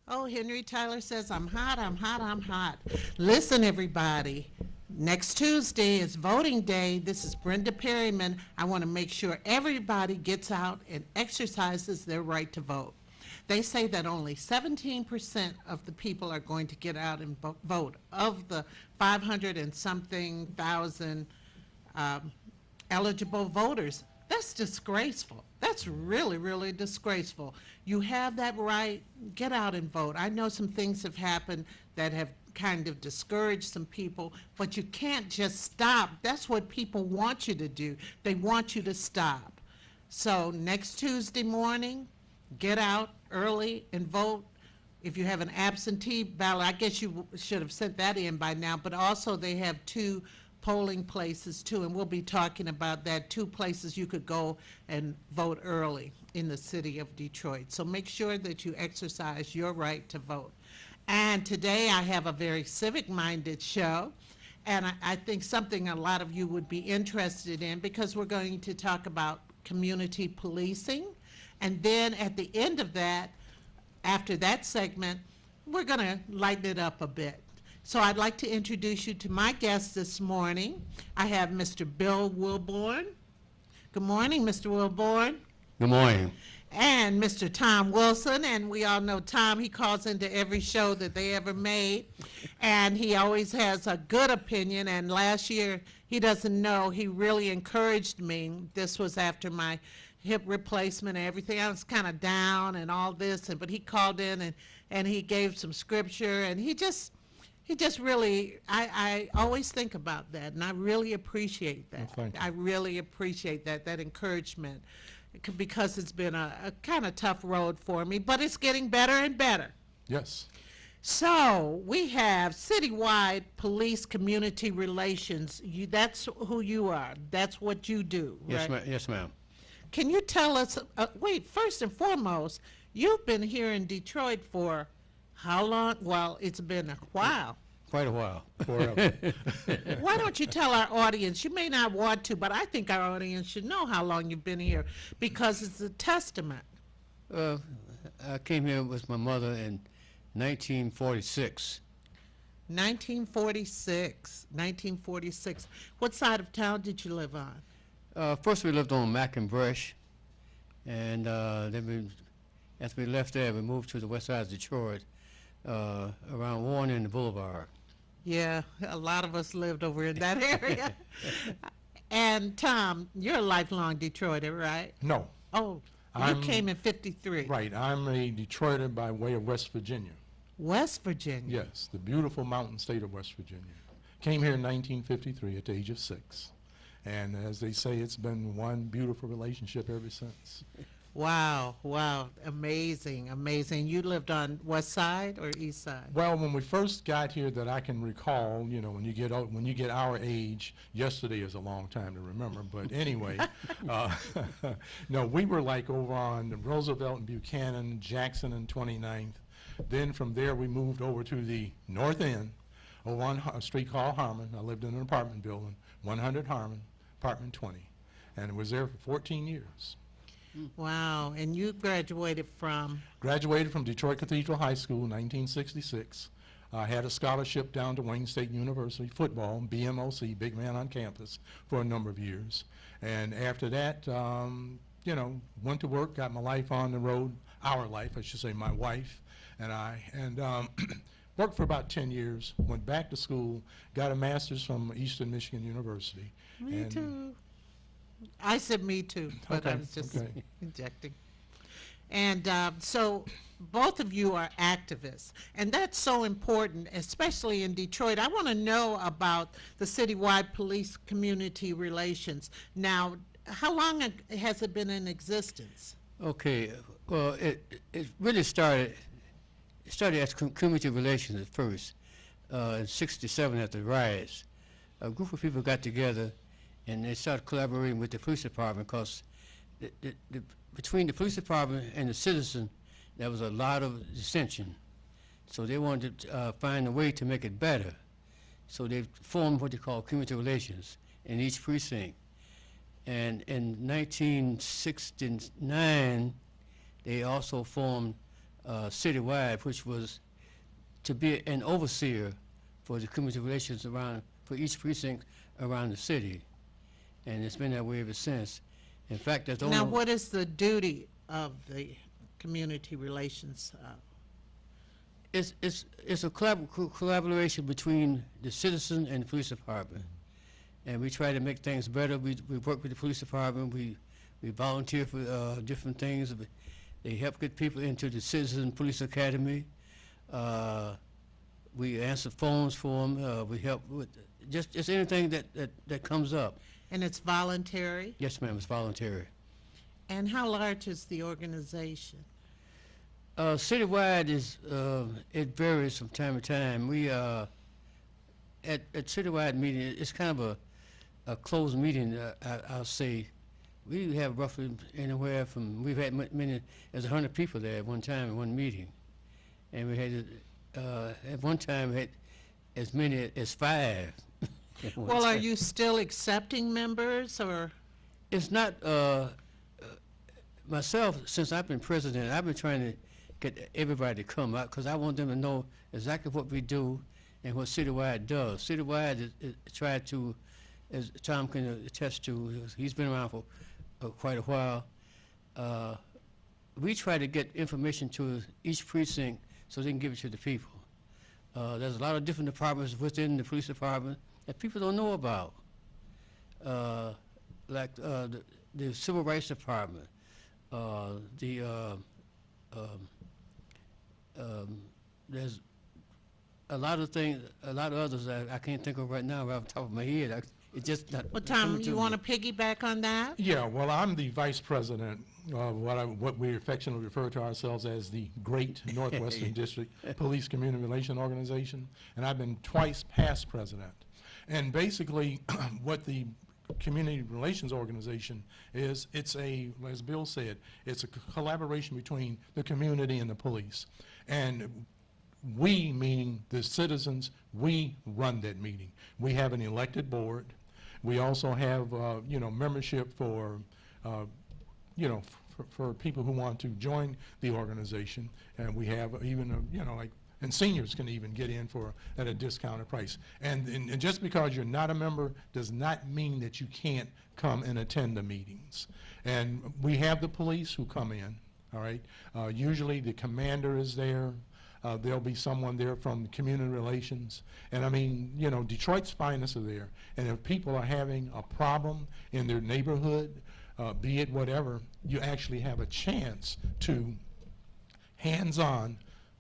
Oh, Henry Tyler says, I'm hot, I'm hot, I'm hot. Listen, everybody. Next Tuesday is voting day. This is Brenda Perryman. I want to make sure everybody gets out and exercises their right to vote. They say that only 17% of the people are going to get out and vote. Of the 500 and something thousand um, eligible voters. That's disgraceful. That's really, really disgraceful. You have that right, get out and vote. I know some things have happened that have kind of discouraged some people, but you can't just stop. That's what people want you to do. They want you to stop. So next Tuesday morning, get out early and vote. If you have an absentee ballot, I guess you should have sent that in by now, but also they have two polling places too, and we'll be talking about that, two places you could go and vote early in the city of Detroit. So make sure that you exercise your right to vote. And today I have a very civic-minded show, and I think something a lot of you would be interested in, because we're going to talk about community policing. And then at the end of that, after that segment, we're going to lighten it up a bit. So I'd like to introduce you to my guest this morning. I have Mr. Bill Wilborn. Good morning, Mr. Wilborn. Good morning. And Mr. Tom Wilson, and we all know Tom, he calls into every show that they ever made, and he always has a good opinion, and last year, he doesn't know, he really encouraged me. This was after my hip replacement and everything. I was kind of down and all this, but he called in and he gave some scripture, and he just really, I always think about that, and I really appreciate that. Well, thank you. I really appreciate that encouragement, because it's been a kind of tough road for me, but it's getting better and better. Yes. So we have citywide police community relations. That's who you are. That's what you do, Yes, right? Yes, ma'am. Can you tell us, wait, first and foremost, you've been here in Detroit for how long? Well, it's been a while. Quite a while. Forever. Why don't you tell our audience? You may not want to, but I think our audience should know how long you've been here, because it's a testament. I came here with my mother in 1946. 1946. What side of town did you live on? First, we lived on Mack and Brush, and then after we left there, we moved to the west side of Detroit, around Warren and the Boulevard. Yeah, a lot of us lived over in that area. And Tom, you're a lifelong Detroiter, right? No. Oh, you came in 53. Right. I'm a Detroiter by way of West Virginia. West Virginia. Yes, the beautiful mountain state of West Virginia. Came here in 1953 at the age of 6. And as they say, it's been one beautiful relationship ever since. Wow, amazing. You lived on west side or east side? Well, when we first got here, that I can recall, you know, when you get our age, yesterday is a long time to remember. But anyway, no, we were like over on Roosevelt and Buchanan, Jackson and 29th. Then from there, we moved over to the north end, over on a street called Harmon. I lived in an apartment building, 100 Harmon, apartment 20, and was there for 14 years. Wow, and you graduated from? Graduated from Detroit Cathedral High School in 1966. I had a scholarship down to Wayne State University, football, BMOC, big man on campus, for a number of years. And after that, you know, went to work, got my life on the road, our life, I should say, my wife and I, and worked for about 10 years, went back to school, got a master's from Eastern Michigan University. Me and too. I said me too, but I Okay, was just okay. injecting. And so both of you are activists, and that's so important, especially in Detroit. I want to know about the citywide police community relations. Now, how long has it been in existence? Okay, well, it really started as community relations at first. In '67 at the riots, a group of people got together and they started collaborating with the police department, because between the police department and the citizen, there was a lot of dissension. So they wanted to find a way to make it better. So they formed what they call community relations in each precinct. And in 1969, they also formed citywide, which was to be an overseer for the community relations for each precinct around the city. And it's been that way ever since. In fact, that's Now, what is the duty of the community relations? It's a collaboration between the citizen and the police department. And we try to make things better. We work with the police department. We volunteer for different things. They help get people into the Citizen Police Academy. We answer phones for them. We help with just anything that comes up. And it's voluntary? Yes, ma'am, it's voluntary. And how large is the organization? Citywide it varies from time to time. We at citywide meeting, it's kind of a closed meeting. I'll say we have roughly anywhere from we've had many as 100 people there at one time in one meeting, and we had at one time had as many as 5. Well, are you still accepting members, or? It's not, myself, since I've been president, I've been trying to get everybody to come out because I want them to know exactly what we do and what Citywide does. Citywide is tried to, as Tom can attest to, he's been around for quite a while. We try to get information to each precinct so they can give it to the people. There's a lot of different departments within the police department that people don't know about, like the Civil Rights Department, there's a lot of things, a lot of others I can't think of right now right off the top of my head. It's just not. Well, Tom, you want to piggyback on that? Yeah, well, I'm the vice president of what we affectionately refer to ourselves as the Great Northwestern District Police Community Relation Organization, and I've been twice past president. And basically, what the Community Relations Organization is, it's as Bill said, it's a collaboration between the community and the police. And we, meaning the citizens, we run that meeting. We have an elected board. We also have, membership for, for people who want to join the organization. And we have even, and seniors can even get in at a discounted price. And just because you're not a member does not mean that you can't come and attend the meetings. And we have the police who come in, all right? Usually the commander is there. There'll be someone there from community relations. And I mean, Detroit's finest are there. And if people are having a problem in their neighborhood, be it whatever, you actually have a chance to hands-on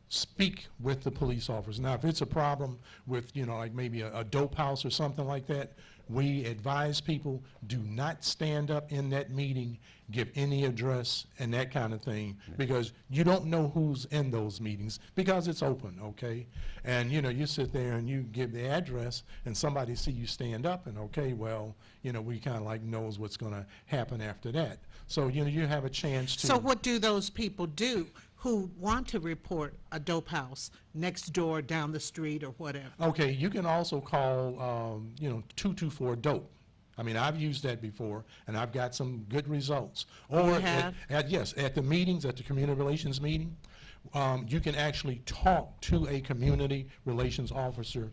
speak with the police officers. Now, if it's a problem with, like maybe a dope house or something like that, we advise people, do not stand up in that meeting, give any address and that kind of thing, because you don't know who's in those meetings, because it's open, okay? And, you sit there and you give the address, and somebody see you stand up, and okay, well, we kind of like knows what's going to happen after that. So, you have a chance to... So what do those people do who want to report a dope house next door, down the street, or whatever? Okay, you can also call, 224-DOPE. I mean, I've used that before, and I've got some good results. Or You have? at the meetings, at the community relations meeting, you can actually talk to a community relations officer,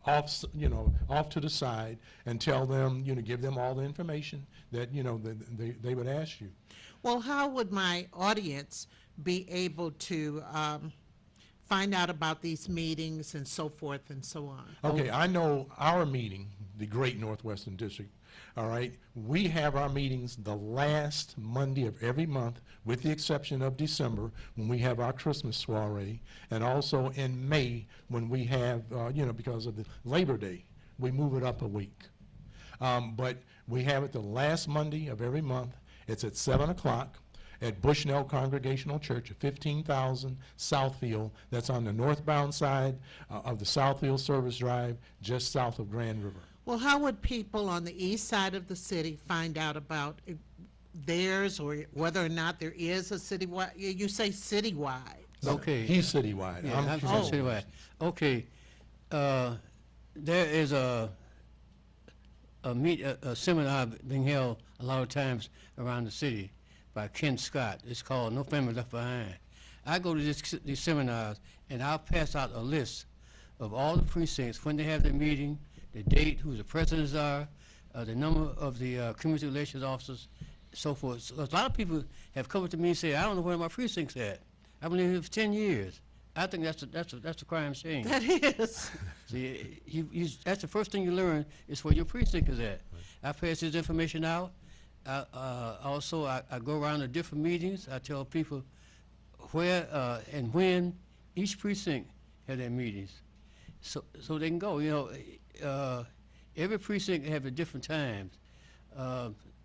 off to the side, and tell them, give them all the information that, they would ask you. Well, how would my audience be able to find out about these meetings and so forth and so on? Okay, I know our meeting, the Great Northwestern District, all right, we have our meetings the last Monday of every month, with the exception of December, when we have our Christmas soiree, and also in May, when we have, because of the Labor Day, we move it up a week. But we have it the last Monday of every month. It's at 7 o'clock at Bushnell Congregational Church at 15,000 Southfield. That's on the northbound side of the Southfield Service Drive, just south of Grand River. Well, how would people on the east side of the city find out about theirs, or whether or not there is a citywide? You say citywide. Okay. He's citywide. Yeah, I'm Oh. citywide. Okay. There is a seminar being held a lot of times around the city by Ken Scott. It's called No Family Left Behind. I go to these seminars, and I'll pass out a list of all the precincts, when they have their meeting, the date, who the presidents are, the number of the community relations officers, so forth. So a lot of people have come up to me and say, I don't know where my precinct's at. I've been here for 10 years. I think that's a crime shame. That is. See, that's the first thing you learn is where your precinct is at. I pass this information out. Also, I go around to different meetings. I tell people where and when each precinct had their meetings, so they can go. Every precinct have at different times.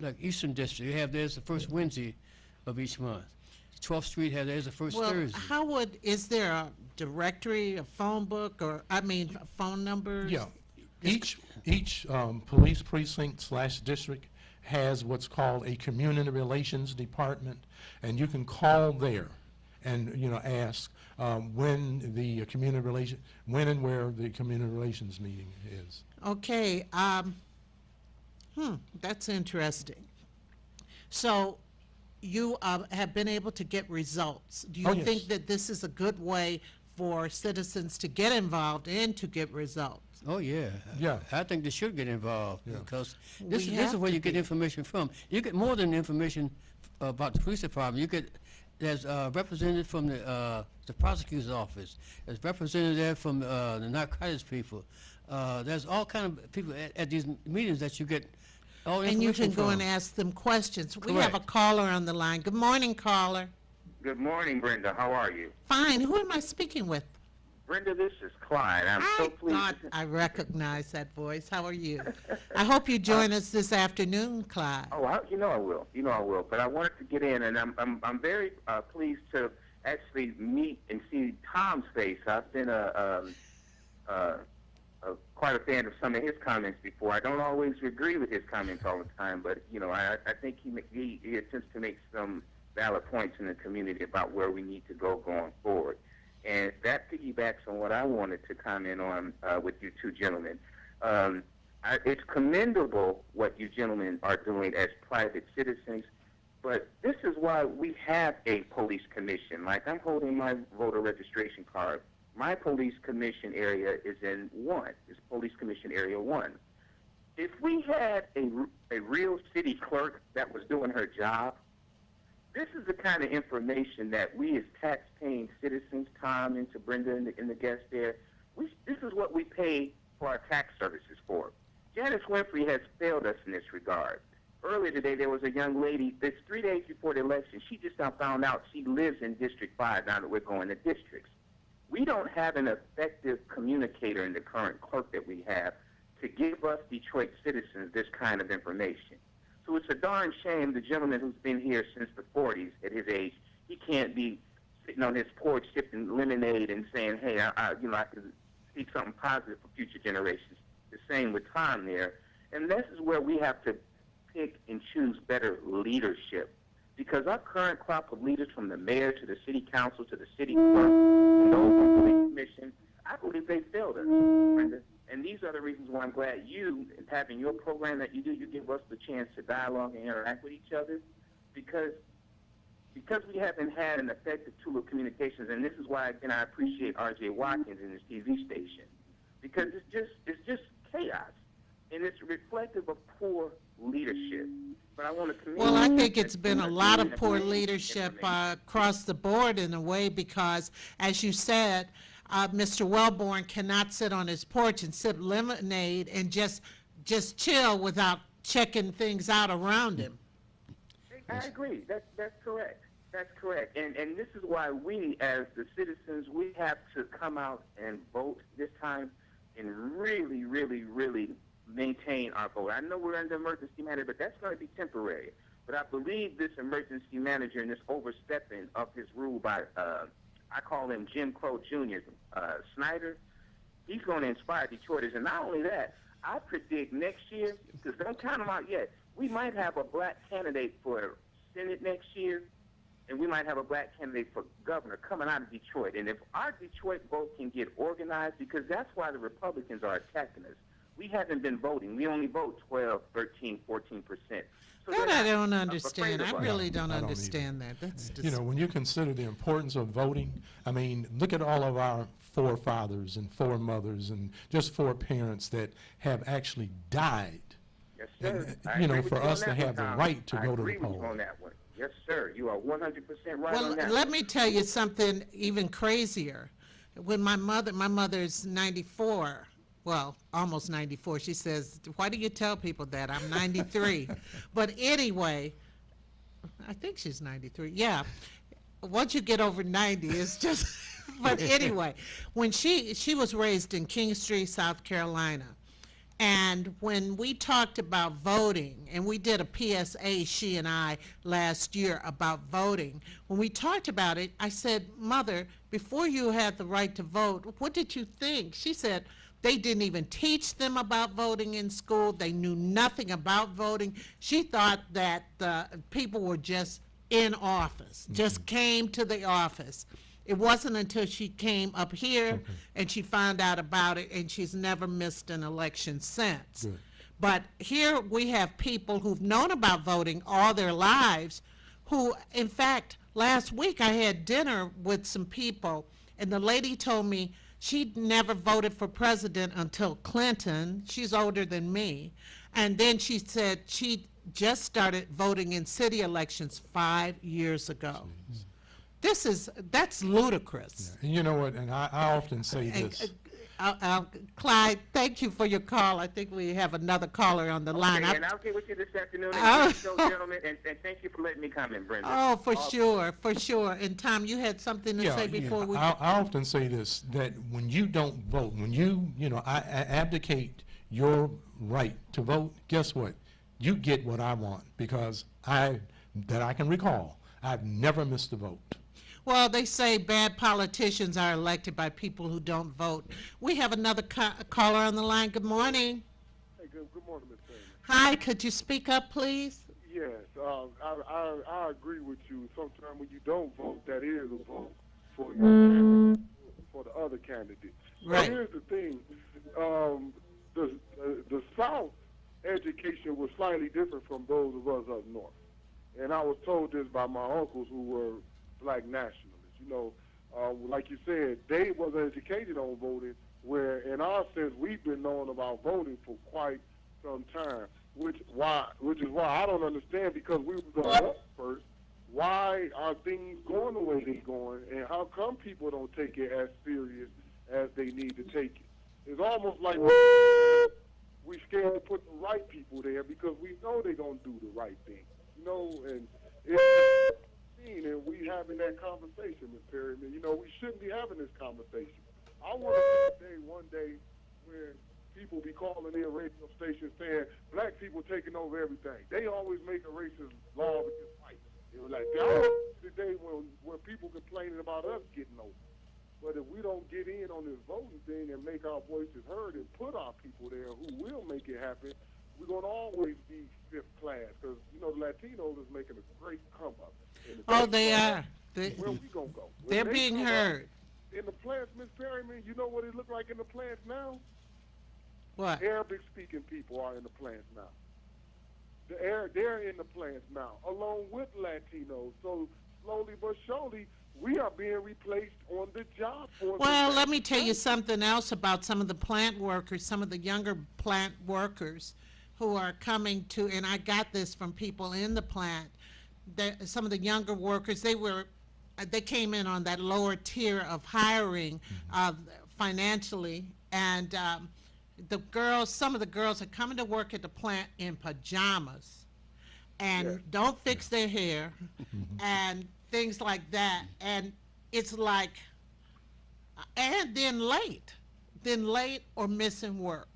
Like Eastern District, you have theirs the first Wednesday of each month. 12th Street has theirs the first Well, Thursday. is there a directory, a phone book, or, phone numbers? Yeah, each police precinct / district has what's called a community relations department, and you can call there and, ask when and where the community relations meeting is. Okay, that's interesting. So you have been able to get results. Do you Oh, yes. think that this is a good way for citizens to get involved and to get results? Oh, yeah. Yeah. I think they should get involved Yeah. because We this have is where to you get be. information from. You get more than information about the police department. There's a representative from the prosecutor's office. There's representative from the narcotics people. There's all kind of people at these meetings that you get all And you information can go from. and ask them questions. We have a Correct. caller on the line. Good morning, caller. Good morning, Brenda. How are you? Fine. Who am I speaking with? Brenda, this is Clyde. I'm so I pleased. thought I recognized that voice. How are you? I hope you join us this afternoon, Clyde. You know I will. You know I will. But I wanted to get in, and I'm very pleased to actually meet and see Tom's face. I've been quite a fan of some of his comments before. I don't always agree with his comments all the time, but I think he attempts to make some valid points in the community about where we need to go going forward. And that piggybacks on what I wanted to comment on with you two gentlemen. It's commendable what you gentlemen are doing as private citizens, but this is why we have a police commission. Like, I'm holding my voter registration card. My police commission area is in 1. It's Police Commission Area 1. If we had a real city clerk that was doing her job, this is the kind of information that we as tax-paying citizens, Tom and to Brenda and the guests there, this is what we pay for our tax services for. Janice Winfrey has failed us in this regard. Earlier today, there was a young lady, it's 3 days before the election, she just now found out she lives in District 5 now that we're going to districts. We don't have an effective communicator in the current clerk that we have to give us Detroit citizens this kind of information. So it's a darn shame the gentleman who's been here since the 40s at his age, he can't be sitting on his porch sipping lemonade and saying, hey, I can speak something positive for future generations. The same with Tom there. And this is where we have to pick and choose better leadership. Because our current crop of leaders, from the mayor to the city council to the city clerk and the Oakland Police Commission, I believe they failed us, Brenda. And these are the reasons why I'm glad you, having your program that you do, you give us the chance to dialogue and interact with each other, because we haven't had an effective tool of communications. And this is why, again, I appreciate R.J. Watkins and his TV station, because it's just chaos, and it's reflective of poor leadership. But I want to commend Well, I you think that it's been you a are lot doing of poor that leadership information. across the board in a way, because, as you said, Mr. Wellborn cannot sit on his porch and sip lemonade and just chill without checking things out around him. I agree. That's correct. That's correct. And this is why we, as the citizens, we have to come out and vote this time and really, really, really maintain our vote. I know we're under emergency manager, but that's going to be temporary. But I believe this emergency manager and this overstepping of his rule by, I call him Jim Crow Jr., Snyder, he's going to inspire Detroiters. And not only that, I predict next year, because don't count them out yet, we might have a black candidate for Senate next year, and we might have a black candidate for governor coming out of Detroit. And if our Detroit vote can get organized, because that's why the Republicans are attacking us. we haven't been voting. We only vote 12, 13, 14%. So That they're I don't not understand. afraid I of us. really don't I don't either. understand that. That's You just, know, when you consider the importance of voting, I mean, look at all of our forefathers and foremothers and just foreparents that have actually died. Yes, sir. And, I you know, agree with for you on us to that have one, the Tom. right to I go to the agree with you polls. on that one. Yes, sir. You are 100% right well, on that. let me tell you something even crazier. When my mother's 94, well, almost 94, she says, why do you tell people that? I'm 93. But anyway, I think she's 93. Yeah. Once you get over 90, it's just, but anyway, when she was raised in King Street, South Carolina. And when we talked about voting, and we did a PSA, she and I, last year about voting, when we talked about it, I said, Mother, before you had the right to vote, what did you think? She said, they didn't even teach them about voting in school. They knew nothing about voting. She thought that people were just in office, just came to the office. It wasn't until she came up here and she found out about it, and she's never missed an election since. Good. But here we have people who've known about voting all their lives who, in fact, last week I had dinner with some people, and the lady told me she'd never voted for president until Clinton. She's older than me. And then she said she just started voting in city elections 5 years ago. That's ludicrous. And you know what, and I often say this. Clyde, thank you for your call. I think we have another caller on the line. Okay, and I'll get with you this afternoon. Oh. And so, gentlemen, and thank you for letting me comment, Brenda. Oh, for sure, for sure. And Tom, you had something to say before we... I often say this, that when you don't vote, when I abdicate your right to vote, guess what? You get what I want, because that I can recall, I've never missed a vote. Well, they say bad politicians are elected by people who don't vote. We have another caller on the line. Good morning. Hey, good morning, Ms. Perryman. Hi, could you speak up, please? Yes, I agree with you. Sometimes when you don't vote, that is a vote for your candidate, for the other candidate. Right. But here's the thing. The South education was slightly different from those of us up north. And I was told this by my uncles who were black nationalists. You know, like you said, they wasn't educated on voting, where in our sense we've been knowing about voting for quite some time, which is why I don't understand, because we were going up first. Why are things going the way they're going, and how come people don't take it as serious as they need to take it? It's almost like we scared to put the right people there because we know they're going to do the right thing. You know, and and we having that conversation, Ms. Perryman. You know, we shouldn't be having this conversation. I want to see one day where people be calling in radio stations saying black people taking over everything. They always make a racist law against whites. It was like, the day when people complaining about us getting over. But if we don't get in on this voting thing and make our voices heard and put our people there who will make it happen, we're going to always be fifth class, because, you know, the Latinos is making a great come up. Oh, they are. Where we going to go? They're being heard. In the plants, Ms. Perryman, you know what it look like in the plants now? What? Arabic-speaking people are in the plants now. They're in the plants now, along with Latinos. So slowly but surely, we are being replaced on the job force. Well, let me tell you something else about some of the plant workers, some of the younger plant workers who are coming to, and I got this from people in the plant, that some of the younger workers, they came in on that lower tier of hiring financially, and some of the girls are coming to work at the plant in pajamas and don't fix their hair and things like that, and it's like, and then late or missing work.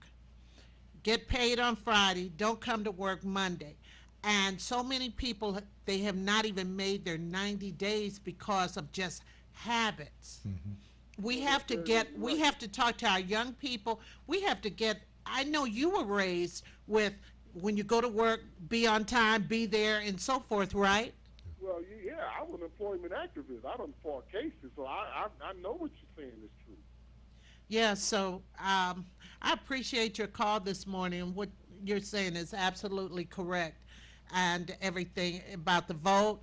Get paid on Friday, don't come to work Monday. And so many people, they have not even made their 90 days because of just habits. We have to talk to our young people. We have to I know you were raised with, when you go to work, be on time, be there, and so forth, right? Well, yeah, I was an employment activist. I done fought cases, so I know what you're saying is true. Yeah, so I appreciate your call this morning. What you're saying is absolutely correct and everything about the vote.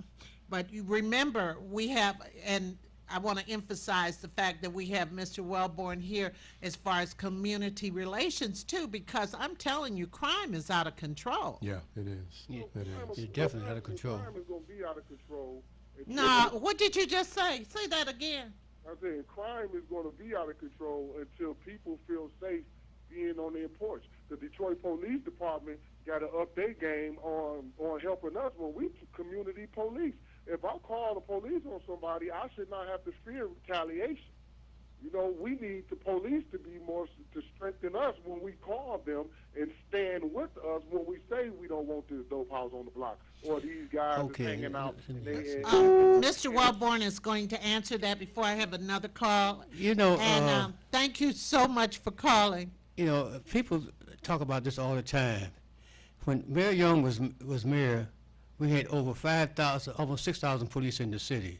But you remember, we have, and I want to emphasize the fact that we have Mr. Wellborn here as far as community relations too, because I'm telling you, crime is out of control. Yeah, it is. Yeah. It is. It's definitely out of control. Crime is going to be out of control. No, what did you just say? Say that again. I'm saying crime is going to be out of control until people feel safe being on their porch. The Detroit Police Department got to up their game on helping us when we community police. If I call the police on somebody, I should not have to fear retaliation. You know, we need the police to be more, to strengthen us when we call them and stand with us when we say we don't want this dope house on the block or these guys that's hanging out. Mr. Wellborn is going to answer that before I have another call. You know, And thank you so much for calling. you know, people talk about this all the time. When Mayor Young was mayor, we had over 5,000, almost 6,000 police in the city.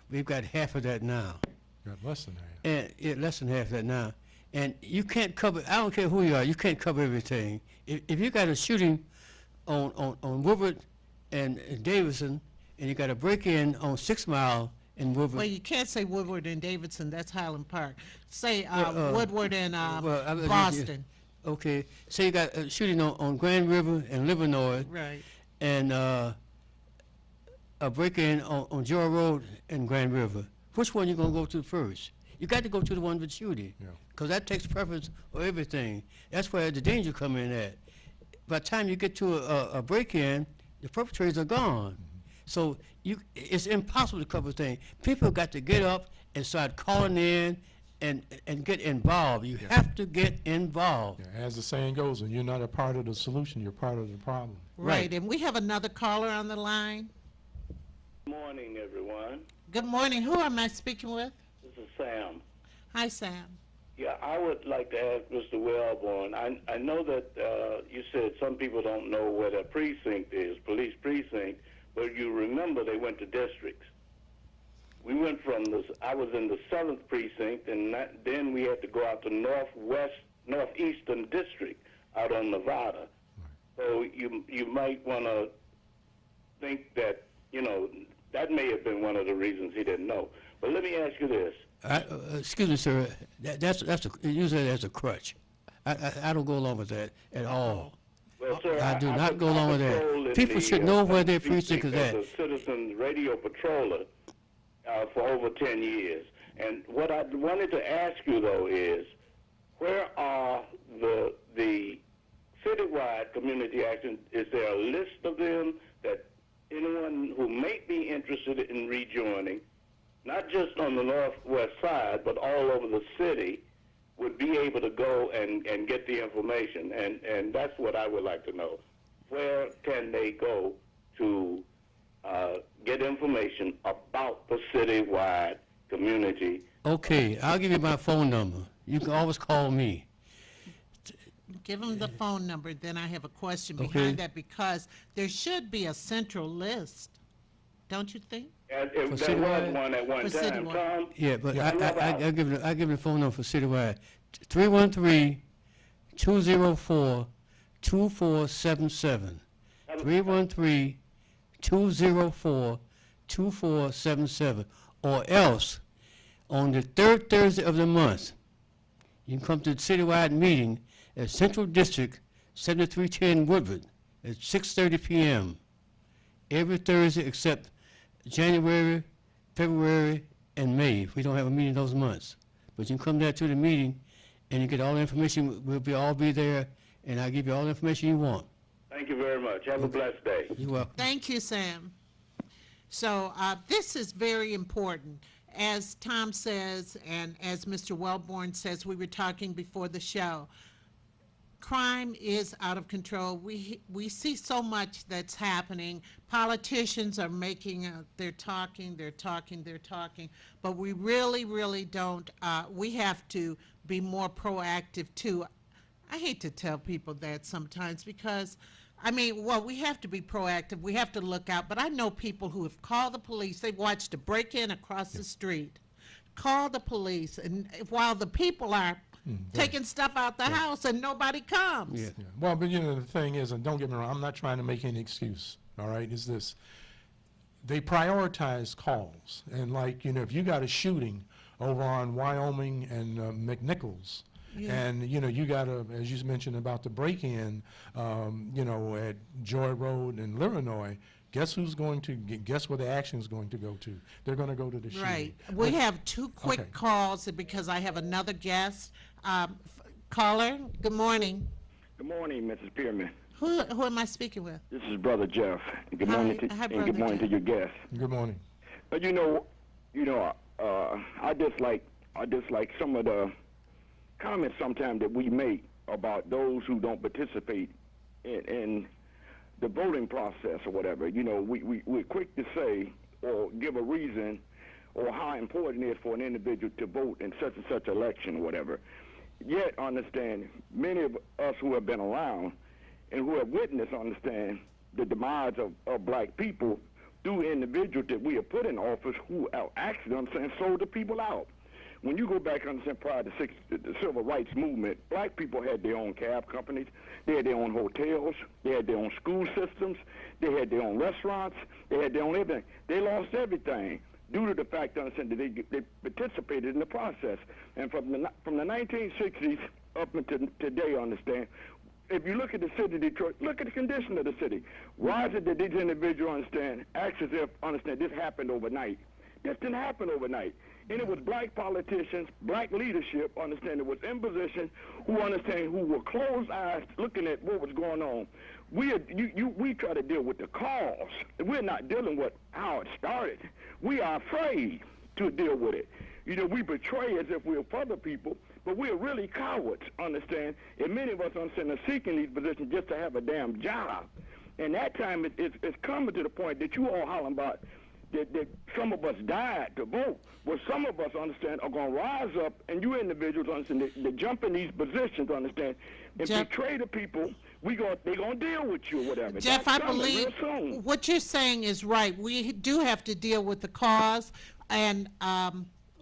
We've got half of that now. Got less than that. And yeah, less than half of that now. And you can't cover, I don't care who you are, you can't cover everything. If you got a shooting on Woodward and Davidson, and you got a break-in on 6 Mile in Woodward. Well, you can't say Woodward and Davidson, that's Highland Park. Say Yeah, Woodward and well, I was- Boston. Okay, say you got a shooting on Grand River and Livernois, Right. and a break-in on Joy Road and Grand River. Which one you gonna go to first? You got to go to the one with shooting, Yeah. because that takes preference for everything. That's where the danger come in at. By the time you get to a break-in, the perpetrators are gone. So it's impossible to cover things. People got to get up and start calling in and get involved. You have to get involved. Yeah, as the saying goes, when you're not a part of the solution, you're part of the problem. Right, and we have another caller on the line. Morning, everyone. Good morning. Who am I speaking with? This is Sam. Hi, Sam. Yeah, I would like to ask Mr. Wellborn. I know that you said some people don't know where their precinct is, police precinct, but you remember they went to districts. We went from I was in the 7th precinct, and then we had to go out to northeastern district out on Nevada. So you might want to think that, you know, that may have been one of the reasons he didn't know. But let me ask you this. Excuse me, sir. That's use that as a crutch. I don't go along with that at all. Well, sir, I do not go along with patrol that. in People the, should know where their 7th precinct is as at. a citizen radio patroller for over 10 years. And what I wanted to ask you, though, is where are the citywide community action? Is there a list of them that anyone who may be interested in rejoining, not just on the northwest side, but all over the city, would be able to go and get the information? And that's what I would like to know. Where can they go to get information about the citywide community? Okay, I'll give you my phone number. You can always call me. Give him the phone number, then I have a question Okay. behind that, because there should be a central list, don't you think? And For there was citywide? one at one For time, citywide. Tom. Yeah, but Yeah. I'll give you the phone number for citywide. 313-204-2477. 313-204-2477. Or else, on the 3rd Thursday of the month, you can come to the citywide meeting at Central District, 7310 Woodward, at 6:30 p.m. every Thursday except January, February, and May. We don't have a meeting those months. But you can come there to the meeting, and you get all the information. We'll all be there, and I'll give you all the information you want. Thank you very much. Have a blessed day. You're welcome. Thank you, Sam. So this is very important. As Tom says, and as Mr. Wellborn says, we were talking before the show, crime is out of control. We see so much that's happening. Politicians are making, they're talking, but we really don't, we have to be more proactive too. I hate to tell people that sometimes because, I mean, well, we have to be proactive. We have to look out. But I know people who have called the police. They've watched a break-in across the street, call the police, and while the people are taking stuff out the house and nobody comes. Yeah. Yeah. Well, but the thing is, and don't get me wrong, I'm not trying to make any excuse, all right, is this. They prioritize calls. And like, if you got a shooting over on Wyoming and McNichols, and, you got as you mentioned about the break-in, at Joy Road in Illinois, guess where the action is going to go to? They're going to go to the shooting. Right. We have two quick calls because I have another guest. Caller, good morning. Good morning, Mrs. Perryman. Who am I speaking with? This is Brother Jeff. Good morning to Hi, and Brother good morning Jeff. to your guests. Good morning. But I dislike some of the comments sometimes that we make about those who don't participate in the voting process or whatever. We're quick to say or give a reason or how important it is for an individual to vote in such and such election or whatever. Yet, understand, many of us who have been around and who have witnessed, understand, the demise of black people through individuals that we have put in office who are actually, understand, sold the people out. When you go back, understand, prior to the civil rights movement, black people had their own cab companies, they had their own hotels, they had their own school systems, they had their own restaurants, they had their own everything. They lost everything due to the fact, understand, that they participated in the process. And from the 1960s up until today, understand, if you look at the city of Detroit, look at the condition of the city. Why is it that these individuals, understand, act as if, understand, this happened overnight? This didn't happen overnight. And it was black politicians, black leadership, understand, that was in position, who understand, who were closed eyes looking at what was going on. We try to deal with the cause. We're not dealing with how it started. We are afraid to deal with it. We betray as if we're for the people, but we're really cowards, understand? And many of us, understand, are seeking these positions just to have a damn job. And that time it's coming to the point that you all hollering about that some of us died to vote. Well, some of us, understand, are going to rise up, and you individuals, understand, that jump in these positions, understand, and Jeff, betray the people. They're going to deal with you or whatever. Jeff, That's I coming believe real soon. what you're saying is right. We do have to deal with the cause, and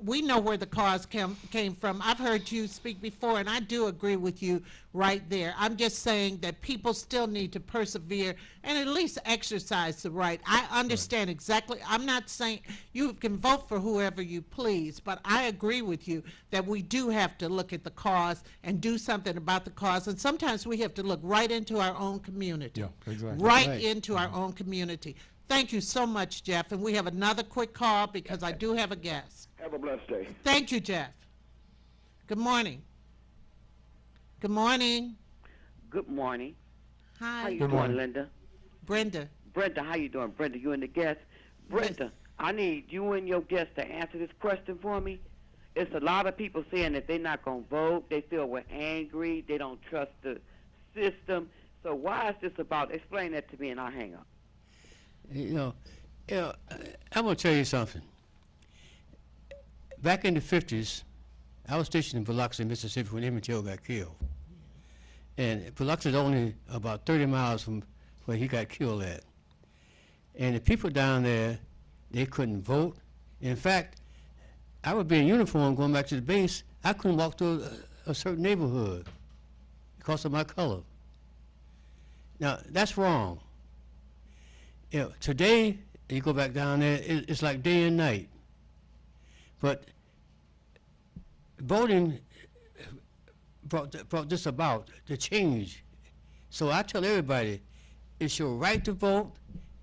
we know where the cause came from. I've heard you speak before, and I do agree with you right there. I'm just saying that people still need to persevere and at least exercise the right. I understand exactly. I'm not saying you can vote for whoever you please, but I agree with you that we do have to look at the cause and do something about the cause. And sometimes we have to look right into our own community. Yeah, exactly. Right into our own community. Thank you so much, Jeff. And we have another quick call because I do have a guest. Have a blessed day. Thank you, Jeff. Good morning. Good morning. Good morning. Hi. How you Good doing, morning. Linda? Brenda. Brenda, how you doing? Brenda, you and the guest. Brenda, I need you and your guest to answer this question for me. It's a lot of people saying that they're not going to vote. They feel we're angry. They don't trust the system. So why is this about? Explain that to me and I'll hang up. I'm going to tell you something. Back in the 50s, I was stationed in Biloxi, Mississippi when Emmett Till got killed. And Biloxi is only about 30 miles from where he got killed at. And the people down there, they couldn't vote. In fact, I would be in uniform going back to the base. I couldn't walk through a certain neighborhood because of my color. Now, that's wrong. Today, you go back down there, it's like day and night. But voting brought this about, the change. So I tell everybody, it's your right to vote,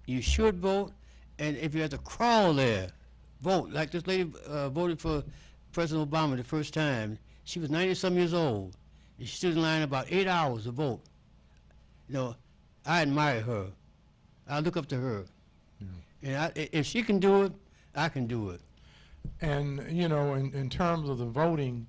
you should vote, and if you have to crawl there, vote. Like this lady voted for President Obama the first time. She was 90-some years old. And she stood in line about 8 hours to vote. I admire her. I look up to her. And if she can do it, I can do it. And, in terms of the voting,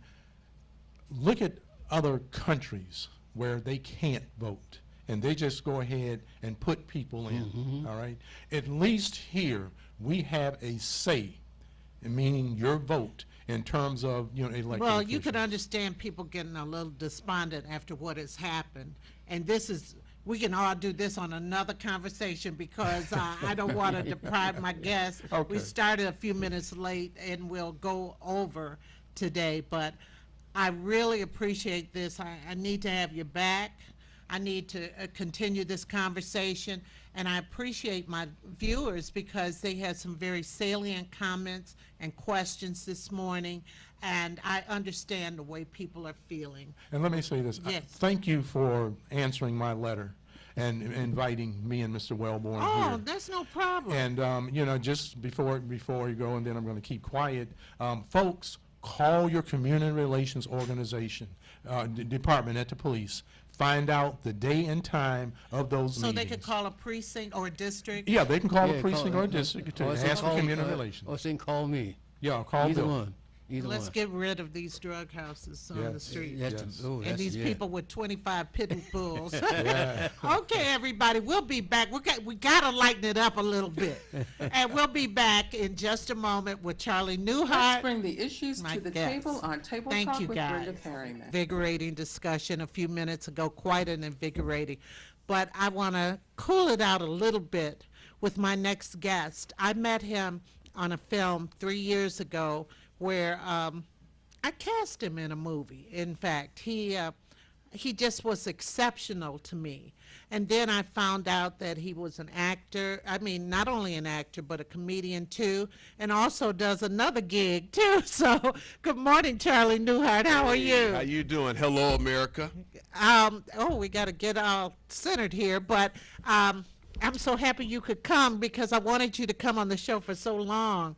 look at other countries where they can't vote, and they just go ahead and put people in, all right? At least here, we have a say, meaning your vote, in terms of, elected Well, you could officials. understand people getting a little despondent after what has happened. And we can all do this on another conversation because I don't want to deprive my guests. Okay. We started a few minutes late and we'll go over today, but I really appreciate this. I need to have you back. I need to continue this conversation, and I appreciate my viewers because they had some very salient comments and questions this morning, and I understand the way people are feeling. And let me say this. Yes. Thank you for answering my letter and inviting me and Mr. Wellborn Oh, here. that's no problem. And, you know, just before you go, and then I'm going to keep quiet, folks, call your community relations organization, department at the police. Find out the day and time of those So meetings. they could call a precinct or a district? Yeah, they can call Yeah, a precinct or a district to or they ask for call- community or relations. they can call me. Yeah, call Either Bill. one. Either Let's one. get rid of these drug houses on the Yes. street. That's Yes. oh, And that's- these yeah. people with 25 pit bulls. Yeah. Okay, everybody, we'll be back. We gotta lighten it up a little bit, and we'll be back in just a moment with Charlie Let's Newhart. bring the issues My to the guest. table on Table Thank Talk you, with Brenda guys. Perryman. Invigorating discussion a few minutes ago, quite an invigorating. But I want to cool it out a little bit with my next guest. I met him on a film 3 years ago where I cast him in a movie. In fact, he just was exceptional to me. And then I found out that he was an actor. I mean, not only an actor, but a comedian too, and also does another gig too. So, good morning, Charlie Newhart. How are you? How you doing? Hello, America. We got to get all centered here, but I'm so happy you could come because I wanted you to come on the show for so long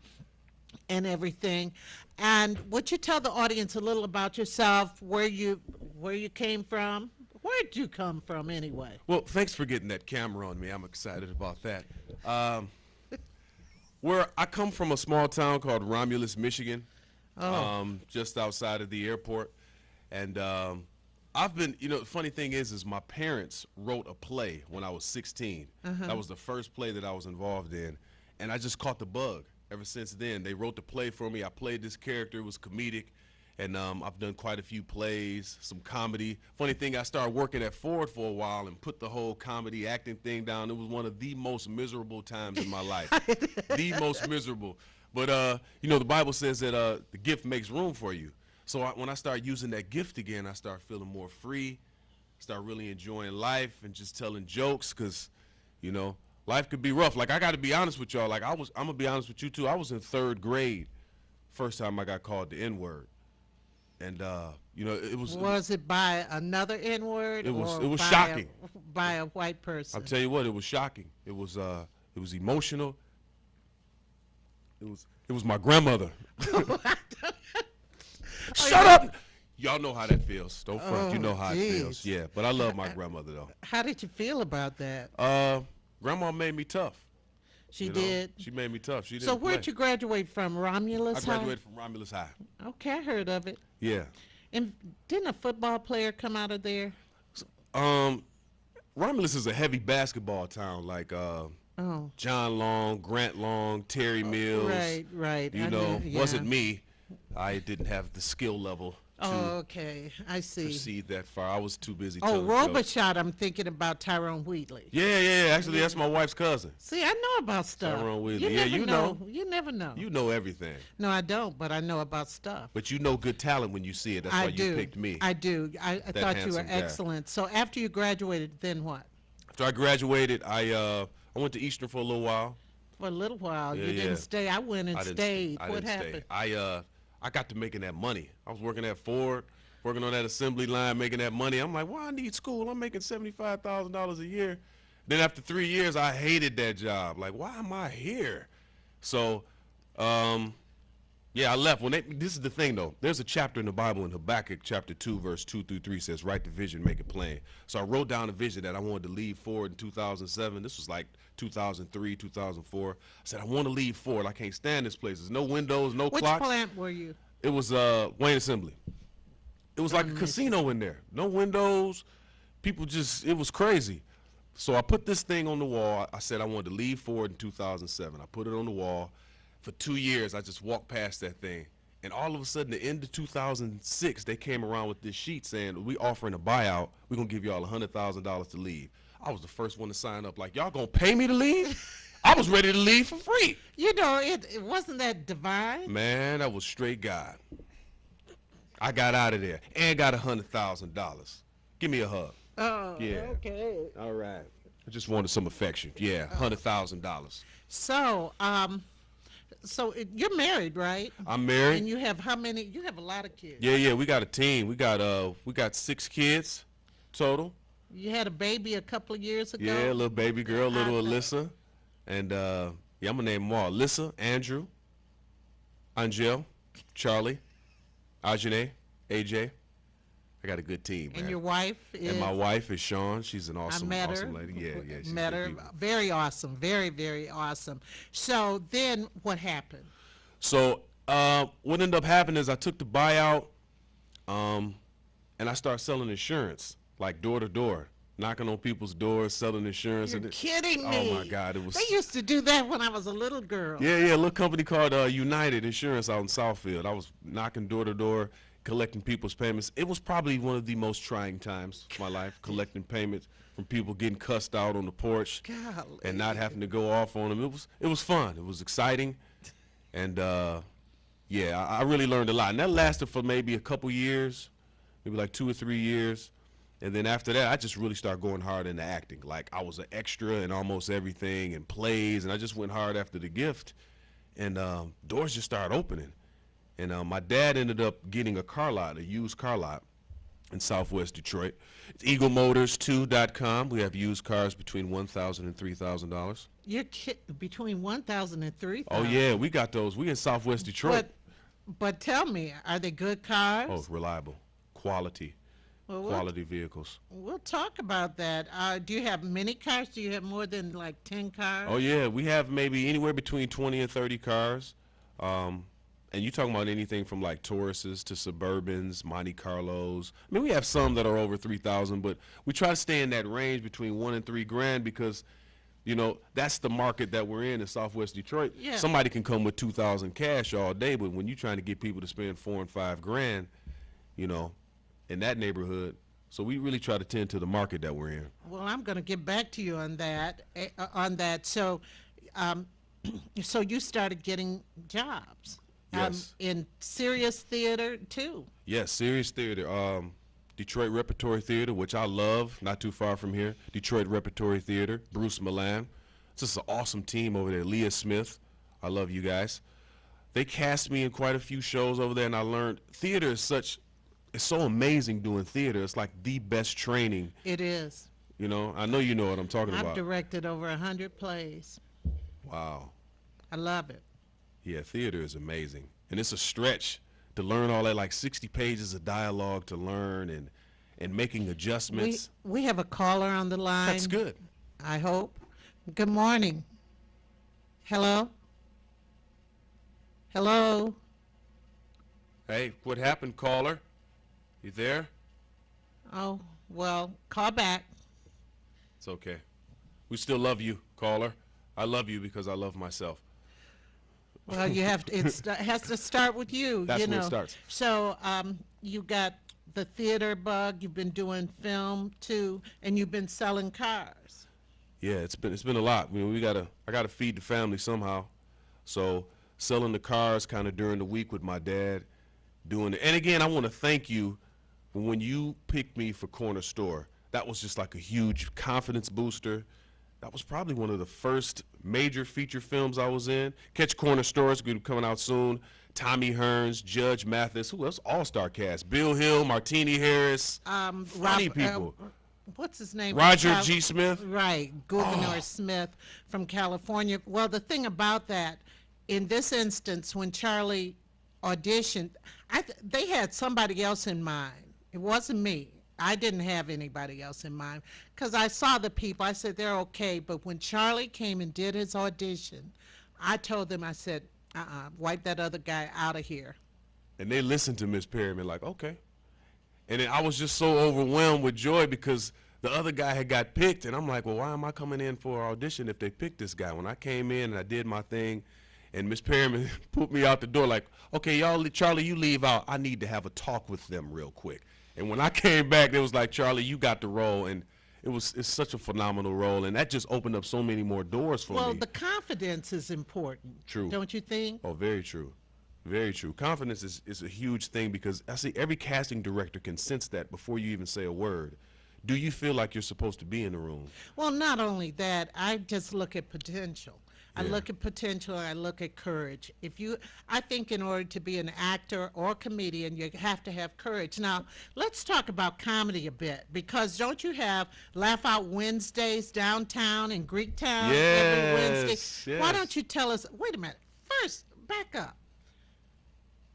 and everything. And would you tell the audience a little about yourself, where you came from? Where'd you come from anyway? Well, thanks for getting that camera on me. I'm excited about that. Where I come from, a small town called Romulus, Michigan, just outside of the airport. And I've been, you know, the funny thing is my parents wrote a play when I was 16. That was the first play that I was involved in. And I just caught the bug. Ever since then, they wrote the play for me. I played this character. It was comedic. And I've done quite a few plays, some comedy. Funny thing, I started working at Ford for a while and put the whole comedy acting thing down. It was one of the most miserable times in my life. The most miserable. But, you know, the Bible says that the gift makes room for you. So when I start using that gift again, I start feeling more free, start really enjoying life and just telling jokes because, you know, life could be rough. Like, I got to be honest with y'all. Like, I'm going to be honest with you, too. I was in 3rd grade first time I got called the N-word. And, you know, it was... Was it by another N-word? It was or shocking. By a white person? I'll tell you what, it was shocking. It was emotional. It was my grandmother. Shut up! Y'all know how that feels. Don't front. You know how it feels. Yeah, but I love my grandmother, though. How did you feel about that? Grandma made me tough. She you know? did? She made me tough. She didn't So where'd play. you graduate from, Romulus I graduated from Romulus High. High? Okay, I heard of it. Yeah. And didn't a football player come out of there? Romulus is a heavy basketball town, like John Long, Grant Long, Terry Mills. Right. You I know, knew, yeah. wasn't me. I didn't have the skill level to Okay, I see. proceed that far. I was too busy Oh, telling jokes. Robichaud, I'm thinking about Tyrone Wheatley. Yeah. Actually, that's my wife's cousin. See, I know about stuff. Tyrone Wheatley. You Yeah, never you know. You never know. You know everything. No, I don't, but I know about stuff. But you know good talent when you see it. That's why you picked me. I do. I thought you were handsome guy. excellent. So after you graduated, then what? After I graduated, I went to Eastern for a little while. For a little while. Yeah, You yeah. didn't stay. I went and I didn't stayed. I What didn't happened? stay. I got to making that money. I was working at Ford, working on that assembly line, making that money. I'm like, well, I need school. I'm making $75,000 a year. Then after 3 years, I hated that job. Like, why am I here? So, yeah, I left. This is the thing, though. There's a chapter in the Bible in Habakkuk chapter 2, verse 2 through 3 says, write the vision, make it plain. So I wrote down a vision that I wanted to leave Ford in 2007. This was like 2003, 2004. I said, I want to leave Ford. I can't stand this place. There's no windows, no Which clocks. plant were you? It was Wayne Assembly. It was like a casino in there. No windows. People just, it was crazy. So I put this thing on the wall. I said I wanted to leave Ford in 2007. I put it on the wall. For 2 years, I just walked past that thing. And all of a sudden, the end of 2006, they came around with this sheet saying, we offering a buyout. We're going to give y'all $100,000 to leave. I was the first one to sign up. Like, y'all going to pay me to leave? I was ready to leave for free. You know, it wasn't that divine. Man, that was straight God. I got out of there and got $100,000. Give me a hug. Oh, Yeah. okay. All right. I just wanted some affection. Yeah, $100,000. So, you're married, right? I'm married. And you have how many? You have a lot of kids. Yeah. We got a team. We got 6 kids total. You had a baby a couple of years ago. Yeah, little baby girl, little I know. Alyssa, and yeah, I'm gonna name them all: Alyssa, Andrew, Angel, Charlie, Ajane, AJ. I got a good team, man. And your wife is? And my wife is Sean. She's an awesome, met her. awesome lady. Yeah, she's Met good her. people. Very awesome. Very, very awesome. So then what happened? So what ended up happening is I took the buyout, and I started selling insurance, like door to door, knocking on people's doors, selling insurance. You're and kidding me. Oh my God, it was. They used to do that when I was a little girl. Yeah, a little company called United Insurance out in Southfield. I was knocking door to door, collecting people's payments. It was probably one of the most trying times of my life, collecting payments from people getting cussed out on the porch Golly. and not having to go off on them. It was fun. It was exciting, and yeah, I really learned a lot. And that lasted for maybe a couple years, maybe like 2 or 3 years. And then after that, I just really started going hard into acting. Like I was an extra in almost everything and plays, and I just went hard after the gift, and doors just started opening. And my dad ended up getting a car lot, a used car lot in Southwest Detroit. It's EagleMotors2.com. We have used cars between $1,000 and $3,000. You're between 1,000 and 3,000. Oh yeah, we got those. We in Southwest Detroit. But tell me, are they good cars? Oh, reliable, quality, Well, quality vehicles. We'll talk about that. Do you have many cars? Do you have more than like 10 cars? Oh yeah, we have maybe anywhere between 20 and 30 cars. And you're talking about anything from like Tauruses to Suburbans, Monte Carlos. I mean, we have some that are over 3,000, but we try to stay in that range between $1 and $3 grand because, you know, that's the market that we're in Southwest Detroit. Yeah. Somebody can come with 2,000 cash all day, but when you're trying to get people to spend $4 and $5 grand, you know, in that neighborhood, so we really try to tend to the market that we're in. Well, I'm going to get back to you on that. So, so you started getting jobs. Yes. In serious theater too. Yes, serious theater. Detroit Repertory Theater, which I love, not too far from here. Detroit Repertory Theater, Bruce Milan. It's just an awesome team over there. Leah Smith, I love you guys. They cast me in quite a few shows over there, and I learned theater is it's so amazing doing theater. It's like the best training. It is. You know, I know you know what I'm talking I've about. directed over 100 plays. Wow. I love it. Yeah, theater is amazing. And it's a stretch to learn all that, like 60 pages of dialogue to learn and making adjustments. We have a caller on the line. That's good. I hope. Good morning. Hello? Hello? Hey, what happened, caller? You there? Oh, well, call back. It's okay. We still love you, caller. I love you because I love myself. Well, you have to, it has to start with you. That's you know. where it starts. So you got the theater bug, you've been doing film too, and you've been selling cars. Yeah, it's been a lot. I mean, I gotta feed the family somehow. So selling the cars kind of during the week with my dad, doing it. And again, I want to thank you for when you picked me for Corner Store. That was just like a huge confidence booster. That was probably one of the first major feature films I was in. Catch Corner Store, it's going to be coming out soon. Tommy Hearns, Judge Mathis, who else? All-star cast. Bill Hill, Martini Harris, funny people. What's his name? Roger G. Smith. Right, Gouverneur Smith from California. Well, the thing about that, in this instance, when Charlie auditioned, they had somebody else in mind. It wasn't me. I didn't have anybody else in mind because I saw the people. I said, they're okay. But when Charlie came and did his audition, I told them, I said, wipe that other guy out of here. And they listened to Miss Perryman like, okay. And then I was just so overwhelmed with joy because the other guy had got picked. And I'm like, well, why am I coming in for an audition if they picked this guy? When I came in and I did my thing, and Miss Perryman put me out the door like, okay, y'all, Charlie, you leave out. I need to have a talk with them real quick. And when I came back, it was like, Charlie, you got the role. And it's such a phenomenal role. And that just opened up so many more doors for me. Well, the confidence is important. True. Don't you think? Oh, very true. Very true. Confidence is a huge thing because I see every casting director can sense that before you even say a word. Do you feel like you're supposed to be in the room? Well, not only that, I just look at potential. I Yeah. look at potential, I look at courage. I think in order to be an actor or comedian, you have to have courage. Now, let's talk about comedy a bit, because don't you have Laugh Out Wednesdays downtown in Greektown every Wednesday? Yes, Why yes. don't you tell us, wait a minute, first, back up.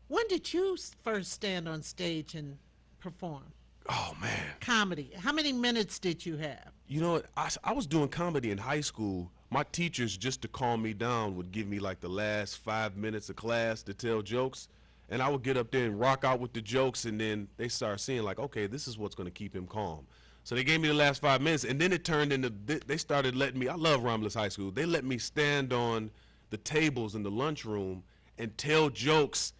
When did you first stand on stage and perform? Oh man. Comedy. How many minutes did you have? You know what? I was doing comedy in high school. My teachers, just to calm me down, would give me like the last 5 minutes of class to tell jokes. And I would get up there and rock out with the jokes, and then they started seeing like, okay, this is what's going to keep him calm. So they gave me the last 5 minutes, and then it turned into, they started letting me, I love Romulus High School. They let me stand on the tables in the lunchroom and tell jokes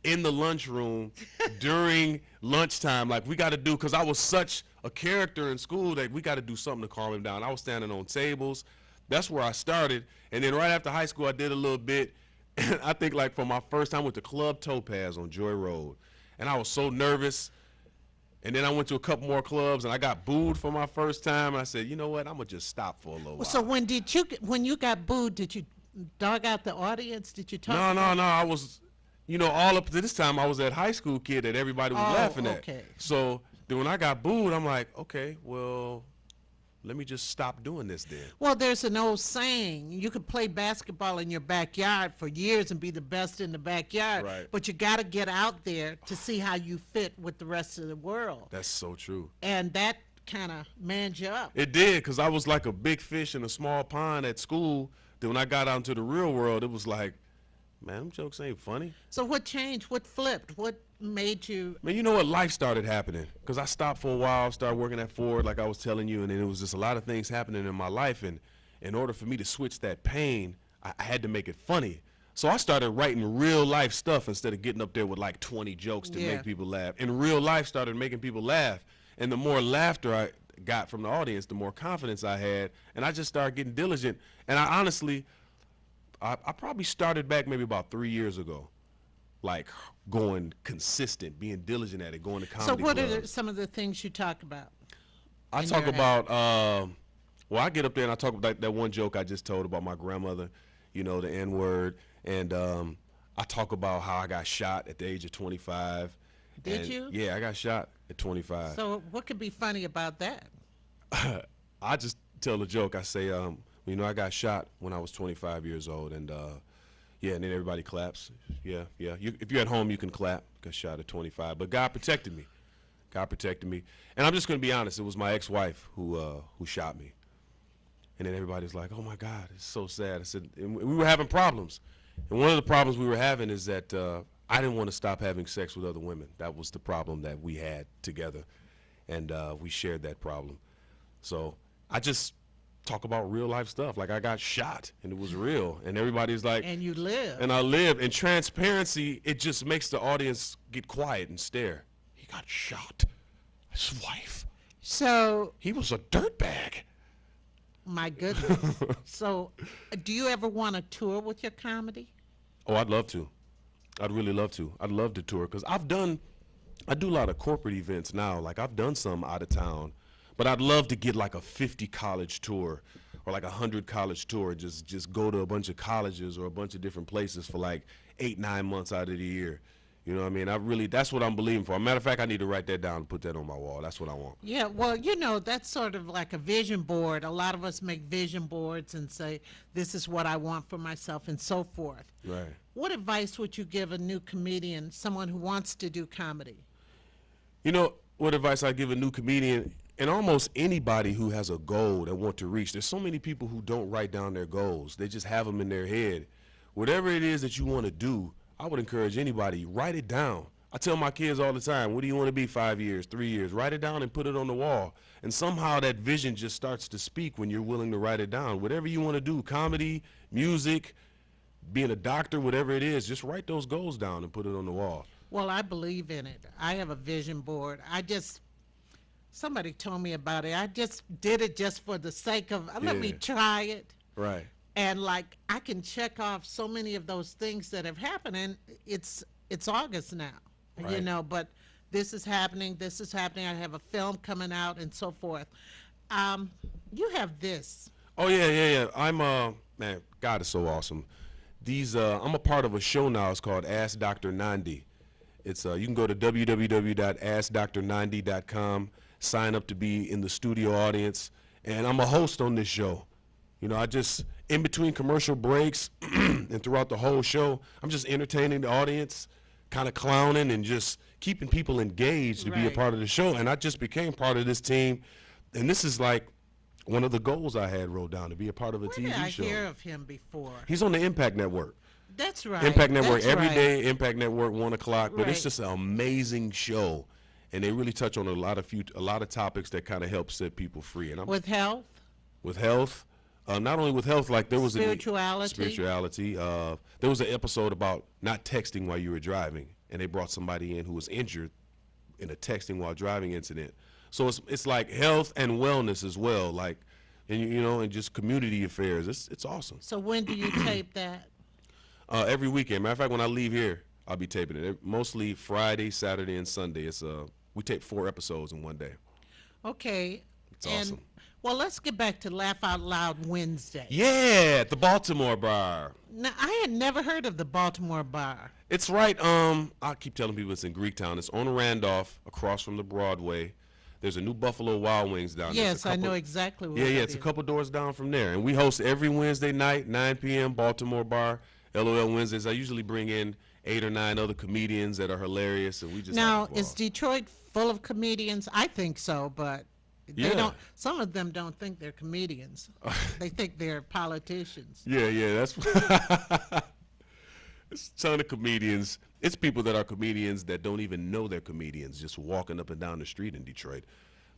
in the lunchroom during lunchtime. Like, we got to do, because I was such a character in school that we got to do something to calm him down. I was standing on tables. That's where I started. And then right after high school, I did a little bit. And I think like for my first time, I went to Club Topaz on Joy Road. And I was so nervous. And then I went to a couple more clubs, and I got booed for my first time. And I said, you know what, I'm going to just stop for a little while. So when you got booed, did you dog out the audience? Did you talk? No. I was, all up to this time, I was that high school kid that everybody was laughing at. Okay. So then when I got booed, I'm like, okay, well, let me just stop doing this then. Well, there's an old saying, you could play basketball in your backyard for years and be the best in the backyard, Right. but you got to get out there to see how you fit with the rest of the world. That's so true. And that kind of manned you up. It did, because I was like a big fish in a small pond at school. Then when I got out into the real world, it was like, man, them jokes ain't funny. So what changed? What flipped? What made you? Man, you know what? Life started happening. Because I stopped for a while, started working at Ford, like I was telling you, and then it was just a lot of things happening in my life. And in order for me to switch that pain, I had to make it funny. So I started writing real life stuff instead of getting up there with like 20 jokes to Yeah. make people laugh. And real life started making people laugh. And the more laughter I got from the audience, the more confidence I had. And I just started getting diligent. And I honestly, I probably started back maybe about 3 years ago, like going consistent, being diligent at it, going to comedy So what clubs. are some of the things you talk about? I in talk your about, well, I get up there and I talk about that one joke I just told about my grandmother, the N-word, and I talk about how I got shot at the age of 25. Did And, you? Yeah, I got shot at 25. So what could be funny about that? I just tell a joke. I say, I got shot when I was 25 years old, and yeah, and then everybody claps. Yeah. If you're at home, you can clap. Got shot at 25, but God protected me. And I'm just gonna be honest. It was my ex-wife who shot me. And then everybody's like, "Oh my God, it's so sad." I said, and we were having problems, and one of the problems we were having is that I didn't want to stop having sex with other women. That was the problem that we had together, and we shared that problem. So I just talk about real life stuff. Like, I got shot, and it was real, and everybody's like, And you live. and I live. And transparency, it just makes the audience get quiet and stare. He got shot. His wife. So, He was a dirtbag. my goodness. So, do you ever want to tour with your comedy? Oh, I'd love to. I'd really love to. I'd love to tour, because I do a lot of corporate events now. Like, I've done some out of town, but I'd love to get like a 50 college tour or like a 100 college tour. Just go to a bunch of colleges or a bunch of different places for like 8-9 months out of the year. You know what I mean? That's what I'm believing for. As a matter of fact, I need to write that down and put that on my wall. That's what I want. Yeah, well, that's sort of like a vision board. A lot of us make vision boards and say, this is what I want for myself and so forth. Right. What advice would you give a new comedian, someone who wants to do comedy? You know what advice I give a new comedian, and almost anybody who has a goal that want to reach. There's so many people who don't write down their goals. They just have them in their head. Whatever it is that you want to do, I would encourage anybody, write it down. I tell my kids all the time, what do you want to be 5 years, 3 years? Write it down and put it on the wall. And somehow that vision just starts to speak when you're willing to write it down. Whatever you want to do, comedy, music, being a doctor, whatever it is, just write those goals down and put it on the wall. Well, I believe in it. I have a vision board. Somebody told me about it. I just did it just for the sake of, let me Yeah. try it. Right. And like I can check off so many of those things that have happened, and it's August now, you Right. know. But this is happening. This is happening. I have a film coming out, and so forth. You have this. Oh yeah. I'm man, God is so awesome. I'm a part of a show now. It's called Ask Dr. Nandi. It's you can go to www.askdr90.com, sign up to be in the studio audience, and I'm a host on this show. You know, I just in between commercial breaks and throughout the whole show, I'm just entertaining the audience, kind of clowning and just keeping people engaged to be a Right. part of the show. And I just became part of this team, and this is like one of the goals I had wrote down, to be a part of a Where TV did I show. hear of him before? He's on the Impact Network. That's right. Impact Network That's every right. day. Impact Network 1 o'clock. But it's Right. just an amazing show, and they really touch on a lot of topics that kind of help set people free. And I'm With health. with health. Not only with health, like there was Spirituality. spirituality. There was an episode about not texting while you were driving, and they brought somebody in who was injured in a texting while driving incident. So it's like health and wellness as well, like, and you know, and just community affairs. It's awesome. So when do you tape that? Every weekend. Matter of fact, when I leave here, I'll be taping it. Mostly Friday, Saturday, and Sunday. We tape 4 episodes in one day. Okay. It's and, awesome. Well, let's get back to Laugh Out Loud Wednesday. Yeah, at the Baltimore Bar. Now, I had never heard of the Baltimore Bar. It's right. I keep telling people it's in Greektown. It's on Randolph, across from the Broadway. There's a new Buffalo Wild Wings down there. Yes, I know exactly where Yeah, that it's a is. couple doors down from there. And we host every Wednesday night, 9 p.m., Baltimore Bar, LOL Wednesdays. I usually bring in 8 or 9 other comedians that are hilarious, and we just Now, have a is ball. Detroit full of comedians? I think so, but they Yeah. don't. Some of them don't think they're comedians. They think they're politicians. Yeah, that's it's a ton of comedians. It's people that are comedians that don't even know they're comedians, just walking up and down the street in Detroit.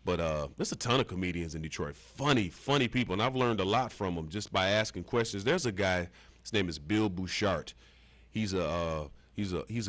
But there's a ton of comedians in Detroit, funny people, and I've learned a lot from them just by asking questions. There's a guy, his name is Bill Bouchard. He's a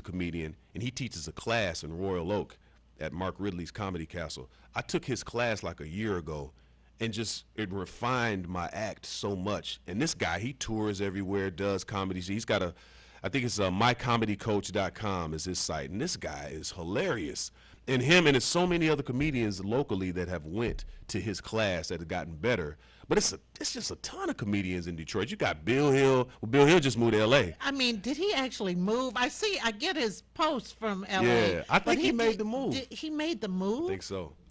comedian, and he teaches a class in Royal Oak at Mark Ridley's Comedy Castle. I took his class like a year ago, and just it refined my act so much. And this guy, he tours everywhere, does comedy. He's got I think it's mycomedycoach.com is his site, and this guy is hilarious. And him, and there's so many other comedians locally that have went to his class that have gotten better. But it's just a ton of comedians in Detroit. You got Bill Hill. Well, Bill Hill just moved to L.A. I mean, did he actually move? I get his posts from LA. Yeah, I but think he made the move. He made the move?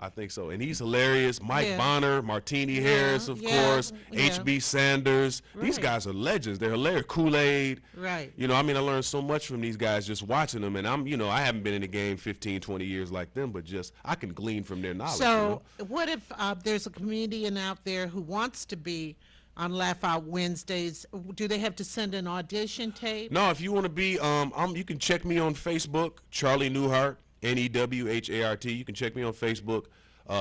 I think so. And he's hilarious. Mike Yeah. Bonner, Martini Harris, of course, yeah. H.B. Sanders. These Right. guys are legends. They're hilarious. Kool-Aid. Right. You know, I mean, I learned so much from these guys just watching them. And I haven't been in the game 15, 20 years like them, but just I can glean from their knowledge. So, what if there's a comedian out there who wants to be on Laugh Out Wednesdays? Do they have to send an audition tape? No, if you want to be, you can check me on Facebook, Charlie Newhart, Newhart. You can check me on Facebook.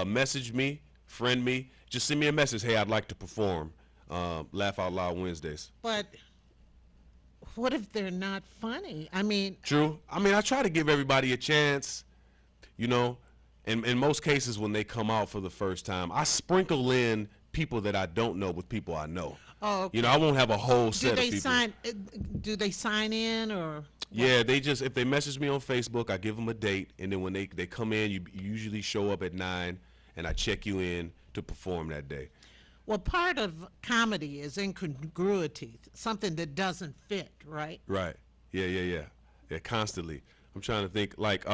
Message me, friend me. Just send me a message. Hey, I'd like to perform. Laugh Out Loud Wednesdays. But what if they're not funny? I mean, True. I mean, I try to give everybody a chance, you know. And in most cases, when they come out for the first time, I sprinkle in people that I don't know with people I know. oh, okay. You know, I won't have a whole do set they of people. do they sign in or? Yeah, if they message me on Facebook, I give them a date, and then when they come in, you usually show up at 9, and I check you in to perform that day. Well, part of comedy is incongruity, something that doesn't fit, right? Right. Yeah, constantly. I'm trying to think, like,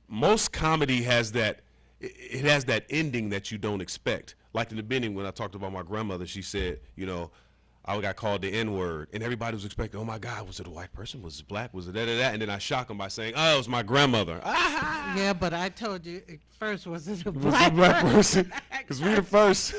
most comedy has that, it has that ending that you don't expect. Like in the beginning when I talked about my grandmother, she said, you know, I got called the N-word, and everybody was expecting, oh my God, was it a white person? Was it black? Was it da-da-da? And then I shock them by saying, oh, it was my grandmother. Yeah, but I told you at first, was it a Was it a black black person? Because we the first.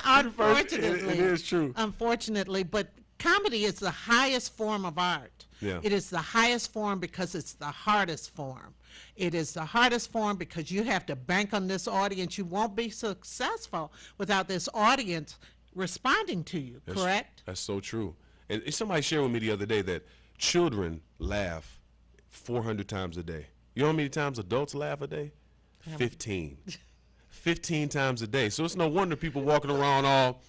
Unfortunately. It is true. Unfortunately, but comedy is the highest form of art. Yeah. It is the highest form because it's the hardest form. It is the hardest form because you have to bank on this audience. You won't be successful without this audience responding to you, correct? That's so true. And somebody shared with me the other day that children laugh 400 times a day. You know how many times adults laugh a day? 15. 15 times a day. So it's no wonder people walking around all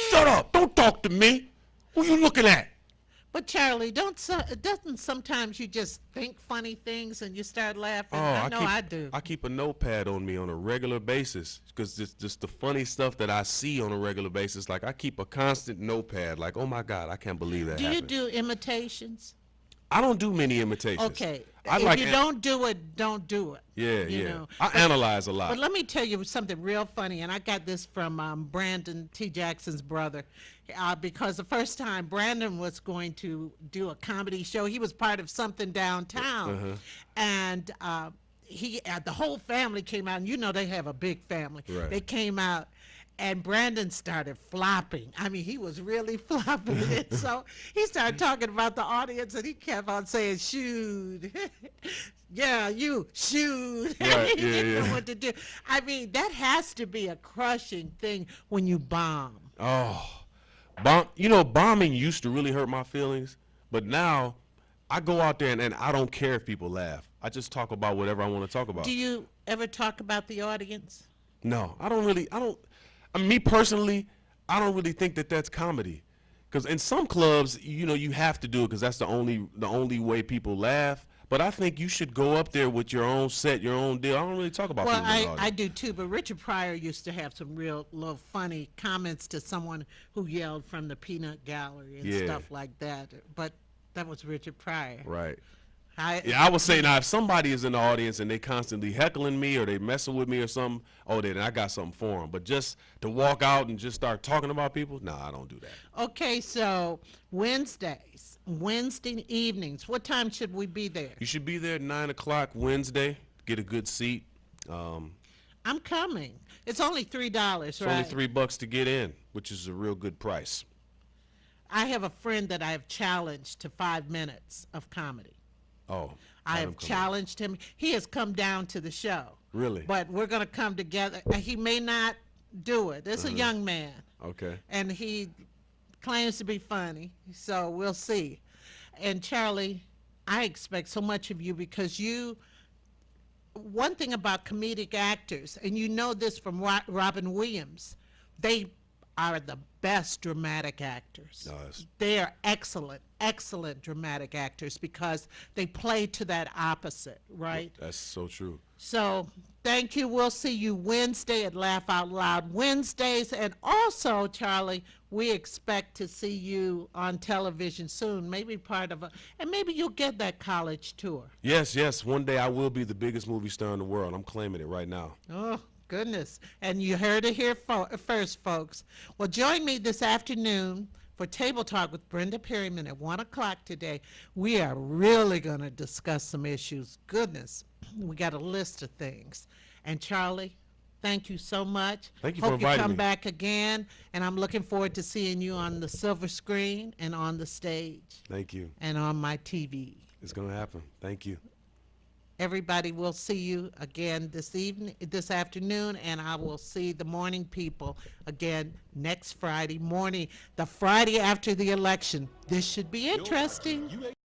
Shut up! Don't talk to me. Who you looking at? But Charlie, doesn't sometimes you just think funny things and you start laughing? Oh, I know I do. I keep a notepad on me on a regular basis because just the funny stuff that I see on a regular basis. Like I keep a constant notepad. Like, oh my God, I can't believe that Do you happened. do imitations? I don't do many imitations. Okay. I If like you don't do it, don't do it. Yeah, you yeah. know. I analyze a lot. But let me tell you something real funny, and I got this from Brandon T. Jackson's brother, because the first time Brandon was going to do a comedy show, he was part of something downtown, and the whole family came out, and you know they have a big family. Right. They came out. And Brandon started flopping. I mean, he was really flopping. And so he started talking about the audience, and he kept on saying, shoot. Yeah, you, shoot. Right, He didn't yeah. know what to do. I mean, that has to be a crushing thing when you bomb. Oh, bombing used to really hurt my feelings, but now I go out there and I don't care if people laugh. I just talk about whatever I want to talk about. Do you ever talk about the audience? No, I mean, me personally, I don't really think that that's comedy. Because in some clubs, you have to do it because that's the only way people laugh. But I think you should go up there with your own set, your own deal. I don't really talk about Well, people in the I audience. do too, but Richard Pryor used to have some real little funny comments to someone who yelled from the peanut gallery and Yeah. stuff like that. But that was Richard Pryor. Right. I Yeah, I would say now if somebody is in the audience and they constantly heckling me or they messing with me or something, then I got something for them. But just to walk out and just start talking about people, no, I don't do that. Okay, so Wednesday evenings, what time should we be there? You should be there at 9 o'clock Wednesday. Get a good seat. I'm coming. It's only $3, It's right? only $3 to get in, which is a real good price. I have a friend that I have challenged to 5 minutes of comedy. Oh, I have him have come challenged him. He has come down to the show. Really? But we're going to come together. He may not do it. It's a young man, Okay. and he claims to be funny, so we'll see. And Charlie, I expect so much of you because one thing about comedic actors, and you know this from Robin Williams, they are the best dramatic actors. Nice. They are excellent dramatic actors because they play to that opposite, right? That's so true. So thank you. We'll see you Wednesday at Laugh Out Loud Wednesdays. And also, Charlie, we expect to see you on television soon, maybe and maybe you'll get that college tour. Yes. One day I will be the biggest movie star in the world. I'm claiming it right now. Oh, goodness. And you heard it here first, folks. Well, join me this afternoon for Table Talk with Brenda Perryman at 1 o'clock today. We are really going to discuss some issues. Goodness, we got a list of things. And Charlie, thank you so much. Thank you for Hope you inviting come me. back again. And I'm looking forward to seeing you on the silver screen and on the stage Thank you. and on my TV. It's going to happen. Thank you. Everybody, will see you again this afternoon, and I will see the morning people again next Friday morning, the Friday after the election. This should be interesting.